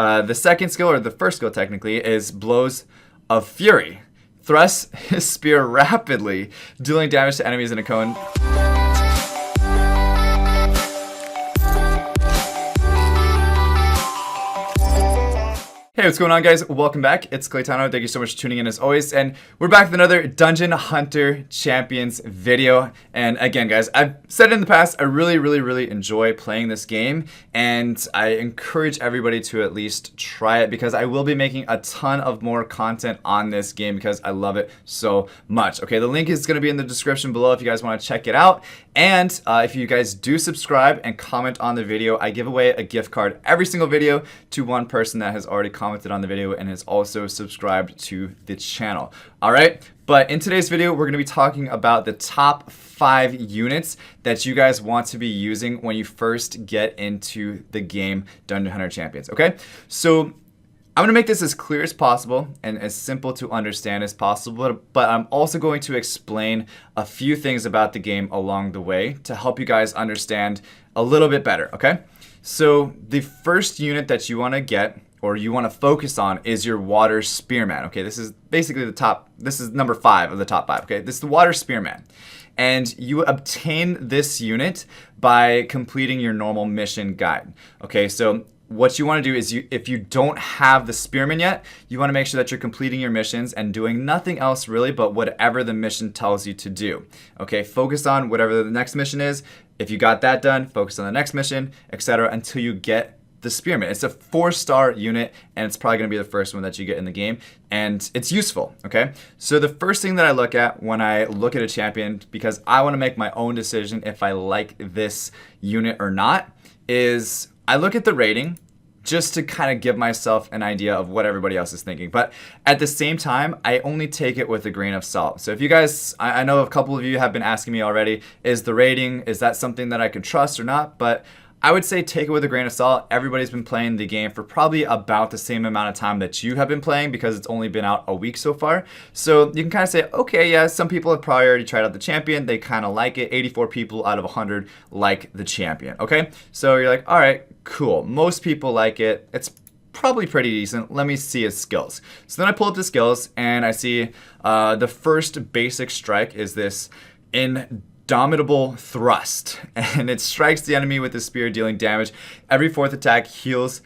The second skill, or the first skill technically, is Blows of Fury. Thrusts his spear rapidly, dealing damage to enemies in a cone. Hey, what's going on, guys? Welcome back. It's Claytano. Thank you so much for tuning in as always. And we're back with another Dungeon Hunter Champions video. And again, guys, I've said it in the past, I really enjoy playing this game. And I encourage everybody to at least try it because I will be making a ton of more content on this game because I love it so much. Okay, the link is going to be in the description below if you guys want to check it out. And if you guys do subscribe and comment on the video, I give away a gift card every single video to one person that has already commented on the video and has also subscribed to the channel. All right, but in today's video, we're going to be talking about the top 5 units that you guys want to be using when you first get into the game Dungeon Hunter Champions. Okay, so I'm going to make this as clear as possible and as simple to understand as possible, but I'm also going to explain a few things about the game along the way to help you guys understand a little bit better, okay? So the first unit that you want to get, or you want to focus on, is your Water Spearman, okay? This is basically the top, this is number 5 of the top 5, okay? This is the Water Spearman. And you obtain this unit by completing your normal mission guide, okay? So what you want to do is, if you don't have the Spearman yet, you want to make sure that you're completing your missions and doing nothing else really but whatever the mission tells you to do. Okay, focus on whatever the next mission is. If you got that done, focus on the next mission, etc. until you get the Spearman. It's a 4-star unit, and it's probably going to be the first one that you get in the game, and it's useful, okay? So the first thing that I look at when I look at a champion, because I want to make my own decision if I like this unit or not, is I look at the rating just to kind of give myself an idea of what everybody else is thinking. But at the same time, I only take it with a grain of salt. So if you guys, I know a couple of you have been asking me already, is the rating, is that something that I can trust or not? But I would say take it with a grain of salt. Everybody's been playing the game for probably about the same amount of time that you have been playing because it's only been out a week so far. So you can kind of say, okay, yeah, some people have probably already tried out the champion. They kind of like it. 84 people out of 100 like the champion, okay? So you're like, all right, cool. Most people like it. It's probably pretty decent. Let me see his skills. So then I pull up the skills and I see the first basic strike is this Indomitable Thrust, and it strikes the enemy with the spear, dealing damage. Every 4th attack heals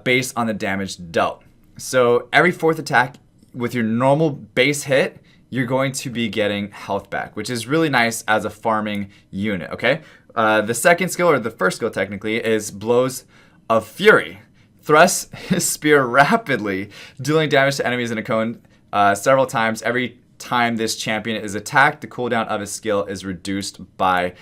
based on the damage dealt. So every 4th attack with your normal base hit, you're going to be getting health back, which is really nice as a farming unit, okay? The second skill, or the first skill technically, is Blows of Fury. Thrusts his spear rapidly, dealing damage to enemies in a cone several times. Every time this champion is attacked, the cooldown of his skill is reduced by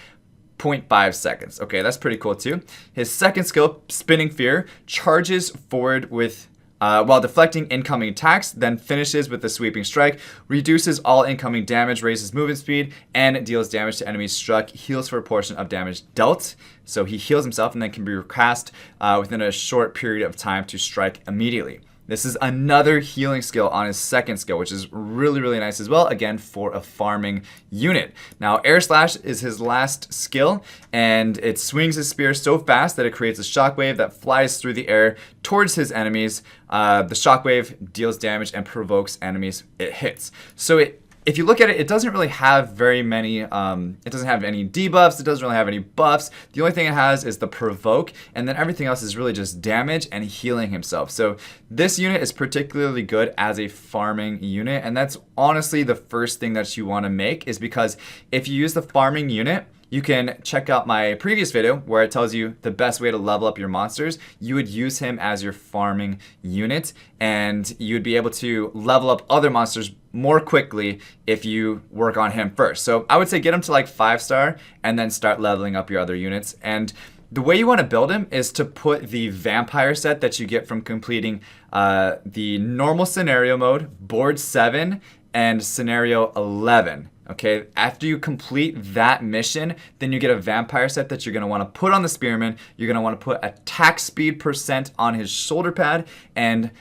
0.5 seconds. Okay, that's pretty cool too. His second skill, Spinning Fear, charges forward with while deflecting incoming attacks, then finishes with a sweeping strike, reduces all incoming damage, raises movement speed, and deals damage to enemies struck, heals for a portion of damage dealt. So he heals himself and then can be recast within a short period of time to strike immediately. This is another healing skill on his second skill, which is really nice as well, again, for a farming unit. Now, Air Slash is his last skill, and it swings his spear so fast that it creates a shockwave that flies through the air towards his enemies. The shockwave deals damage and provokes enemies it hits. So if you look at it, it doesn't really have very many, it doesn't have any debuffs, it doesn't really have any buffs. The only thing it has is the provoke, and then everything else is really just damage and healing himself. So this unit is particularly good as a farming unit, and that's honestly the first thing that you want to make, is because if you use the farming unit, you can check out my previous video where it tells you the best way to level up your monsters. You would use him as your farming unit, and you would be able to level up other monsters more quickly if you work on him first. So I would say get him to like 5-star and then start leveling up your other units. And the way you want to build him is to put the vampire set that you get from completing the normal scenario mode, board 7, and scenario 11. Okay, after you complete that mission, then you get a vampire set that you're going to want to put on the Spearman. You're going to want to put attack speed % on his shoulder pad and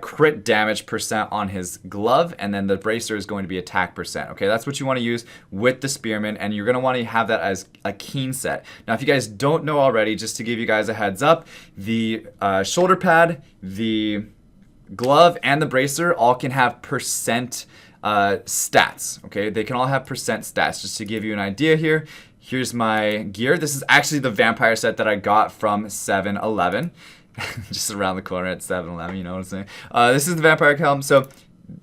crit damage % on his glove, and then the bracer is going to be attack %. Okay, that's what you want to use with the Spearman, and you're going to want to have that as a keen set. Now, if you guys don't know already, just to give you guys a heads up, the shoulder pad, the glove, and the bracer all can have % stats. Okay, they can all have % stats. Just to give you an idea here, here's my gear. This is actually the vampire set that I got from 7-Eleven. Just around the corner at 7-Eleven, you know what I'm saying? This is the vampire helm. So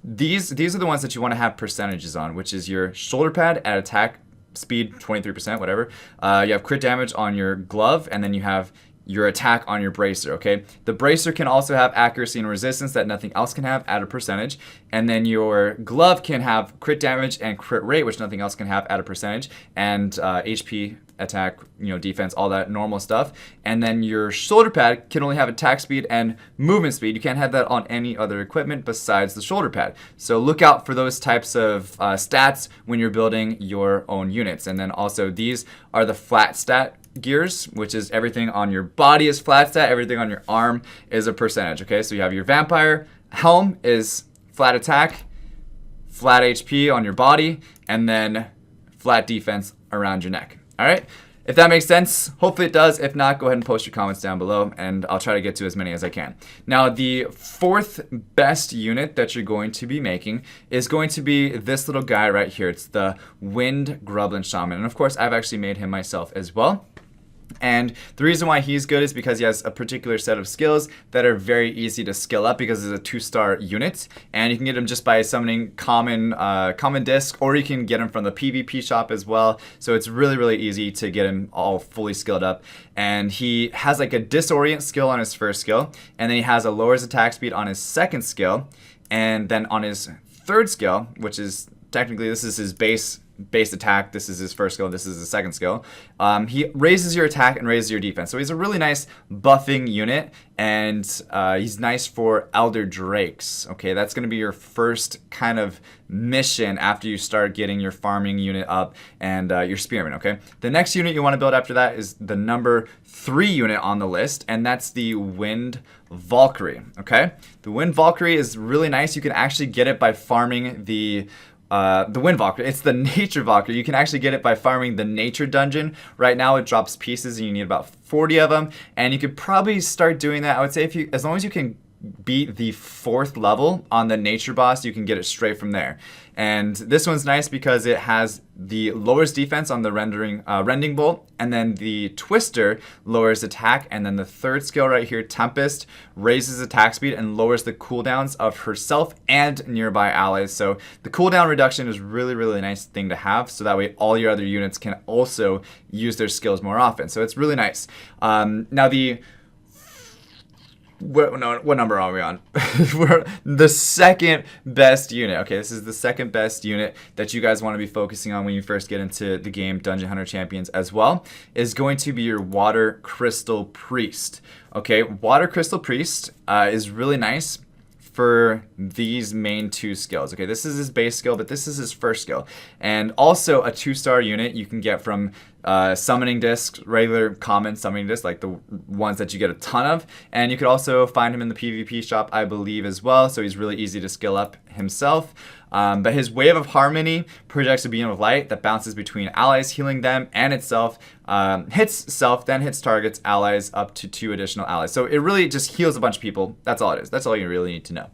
these are the ones that you want to have percentages on, which is your shoulder pad at attack speed 23%, whatever. You have crit damage on your glove, and then you have your attack on your bracer. Okay, the bracer can also have accuracy and resistance that nothing else can have at a percentage, and then your glove can have crit damage and crit rate, which nothing else can have at a percentage, and HP, attack, defense, all that normal stuff. And then your shoulder pad can only have attack speed and movement speed. You can't have that on any other equipment besides the shoulder pad. So look out for those types of stats when you're building your own units. And then also these are the flat stat gears, which is everything on your body is flat stat, everything on your arm is a percentage. Okay, so you have your vampire helm is flat attack, flat HP on your body, and then flat defense around your neck. All right, if that makes sense, hopefully it does. If not, go ahead and post your comments down below, and I'll try to get to as many as I can. Now, the fourth best unit that you're going to be making is going to be this little guy right here. It's the Wind Grubman Shaman, and of course, I've actually made him myself as well. And the reason why he's good is because he has a particular set of skills that are very easy to skill up because it's a 2-star unit, and you can get him just by summoning common disc, or you can get him from the PvP shop as well. So it's really, really easy to get him all fully skilled up. And he has like a disorient skill on his first skill, and then he has a lowers attack speed on his second skill, and then on his third skill, which is technically this is his base attack, this is his first skill, this is his second skill, he raises your attack and raises your defense. So he's a really nice buffing unit, and he's nice for Elder Drakes. Okay, that's going to be your first kind of mission after you start getting your farming unit up and your Spearman. Okay, the next unit you want to build after that is the number 3 unit on the list, and that's the Wind Valkyrie. Okay, the Wind Valkyrie is really nice. You can actually get it by farming the Wind Valkyrie. It's the Nature Valkyrie. You can actually get it by farming the Nature dungeon. Right now it drops pieces and you need about 40 of them, and you could probably start doing that. I would say as long as you can beat the 4th level on the Nature boss, you can get it straight from there. And this one's nice because it has the lowers defense on the rending bolt, and then the Twister lowers attack, and then the third skill right here, Tempest, raises attack speed and lowers the cooldowns of herself and nearby allies. So the cooldown reduction is really, really nice thing to have, so that way all your other units can also use their skills more often. So it's really nice. Now what number are we on? We're the second best unit. Okay, this is the second best unit that you guys want to be focusing on when you first get into the game Dungeon Hunter Champions as well, is going to be your Water Crystal Priest. Okay, Water Crystal Priest is really nice for these main 2 skills. Okay, this is his base skill, but this is his first skill. And also a 2-star unit you can get from summoning discs, regular common summoning discs, like the ones that you get a ton of. And you could also find him in the PvP shop, I believe, as well. So he's really easy to skill up himself. But his Wave of Harmony projects a beam of light that bounces between allies, healing them and itself. Hits self, then hits targets, allies, up to 2 additional allies. So it really just heals a bunch of people. That's all it is. That's all you really need to know.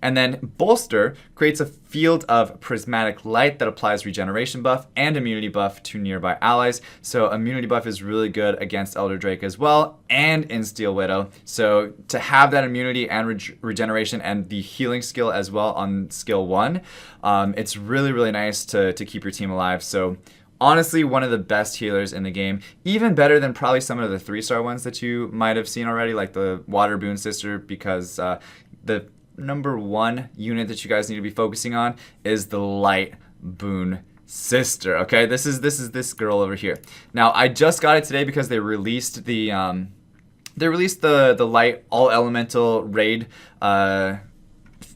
And then Bolster creates a field of prismatic light that applies regeneration buff and immunity buff to nearby allies. So immunity buff is really good against Elder Drake as well, and in Steel Widow. So to have that immunity and regeneration and the healing skill as well on skill 1, it's really, really nice to keep your team alive. So honestly, one of the best healers in the game, even better than probably some of the 3-star ones that you might have seen already, like the Water Boon Sister, because the number 1 unit that you guys need to be focusing on is the Light Boon Sister. Okay, this is this girl over here. Now I just got it today because they released the Light All Elemental raid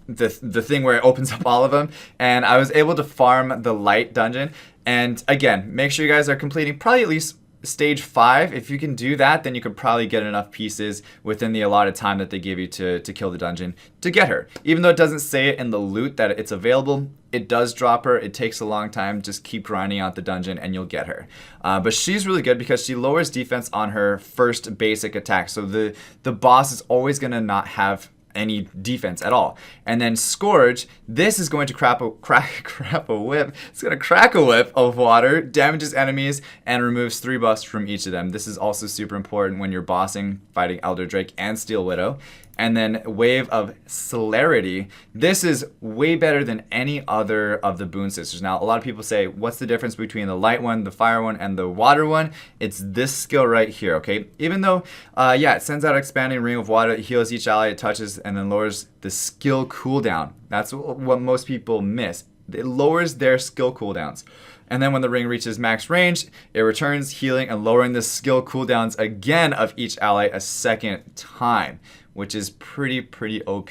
the thing where it opens up all of them, and I was able to farm the light dungeon. And again, make sure you guys are completing probably at least stage 5. If you can do that, then you could probably get enough pieces within the allotted time that they give you to kill the dungeon to get her. Even though it doesn't say it in the loot that it's available, it does drop her. It takes a long time. Just keep grinding out the dungeon and you'll get her. But she's really good because she lowers defense on her first basic attack. So the boss is always going to not have any defense at all. And then Scourge, this is going to crack a whip. It's going to crack a whip of water, damages enemies, and removes 3 buffs from each of them. This is also super important when you're bossing, fighting Elder Drake and Steel Widow. And then Wave of Celerity. This is way better than any other of the Boon Sisters. Now, a lot of people say, what's the difference between the light one, the fire one, and the water one? It's this skill right here, okay? Even though, yeah, it sends out an expanding ring of water, it heals each ally it touches, and then lowers the skill cooldown. That's what most people miss. It lowers their skill cooldowns. And then when the ring reaches max range, it returns healing and lowering the skill cooldowns again of each ally a second time, which is pretty OP,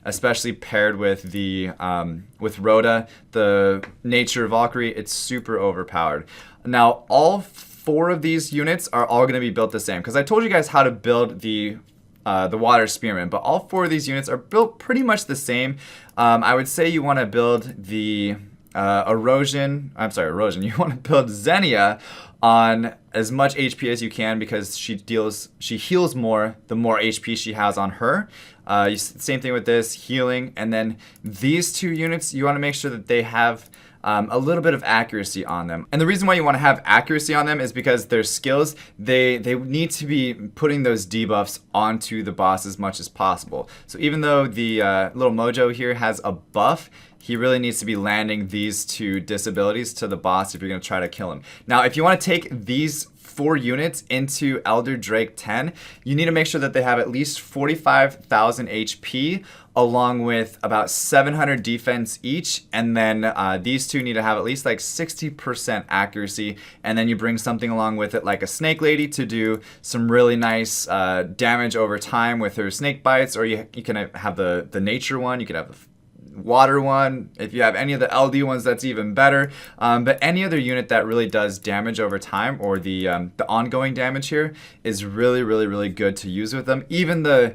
especially paired with the with Rhoda, the nature Valkyrie. It's super overpowered. Now, all 4 of these units are all going to be built the same, because I told you guys how to build the water Spearman, but all 4 of these units are built pretty much the same. I would say you want to build the erosion. You want to build Xenia on as much HP as you can, because she heals more the more HP she has on her. Same thing with this, healing. And then these 2 units, you want to make sure that they have a little bit of accuracy on them. And the reason why you want to have accuracy on them is because their skills, they need to be putting those debuffs onto the boss as much as possible. So even though the little Mojo here has a buff, he really needs to be landing these 2 disabilities to the boss if you're going to try to kill him. Now, if you want to take these 4 units into Elder Drake 10, you need to make sure that they have at least 45,000 HP, along with about 700 defense each, and then these 2 need to have at least like 60% accuracy, and then you bring something along with it like a snake lady to do some really nice damage over time with her snake bites, or you can have the nature one, you could have the water one. If you have any of the LD ones, that's even better. But any other unit that really does damage over time, or the ongoing damage here, is really good to use with them. Even the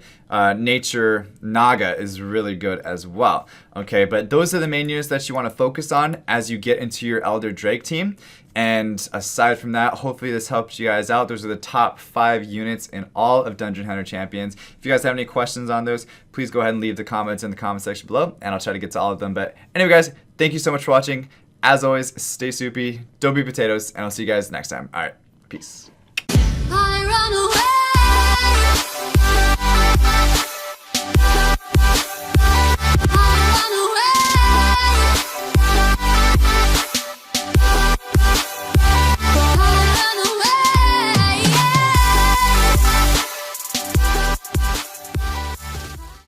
nature Naga is really good as well. Okay, but those are the main units that you want to focus on as you get into your Elder Drake team. And aside from that, hopefully this helped you guys out. Those are the top 5 units in all of Dungeon Hunter Champions. If you guys have any questions on those, please go ahead and leave the comments in the comment section below, and I'll try to get to all of them. But anyway, guys, thank you so much for watching. As always, stay soupy, don't be potatoes, and I'll see you guys next time. All right, peace.